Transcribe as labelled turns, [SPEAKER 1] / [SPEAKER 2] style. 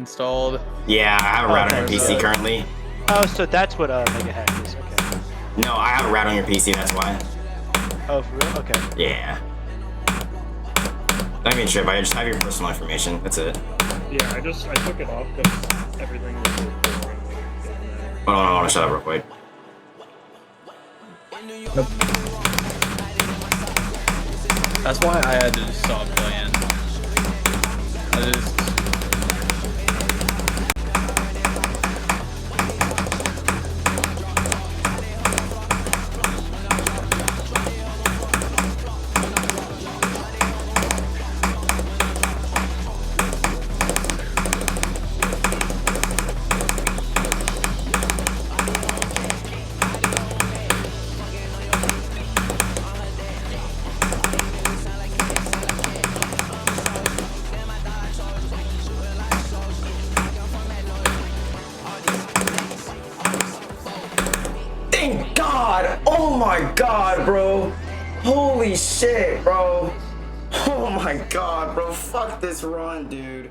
[SPEAKER 1] installed.
[SPEAKER 2] Yeah, I have a route on your PC currently.
[SPEAKER 3] Oh, so that's what Mega Hack is. Okay.
[SPEAKER 2] No, I have a route on your PC, that's why.
[SPEAKER 3] Oh, for real? Okay.
[SPEAKER 2] Yeah. Don't even trip, I just have your personal information. That's it.
[SPEAKER 4] Yeah, I took it off because everything was so boring.
[SPEAKER 2] Hold on, I want to shut up real quick.
[SPEAKER 1] That's why I had to just stop playing. I just...
[SPEAKER 2] Thank God! Oh my God, bro! Holy shit, bro! Oh my God, bro! Fuck this run, dude.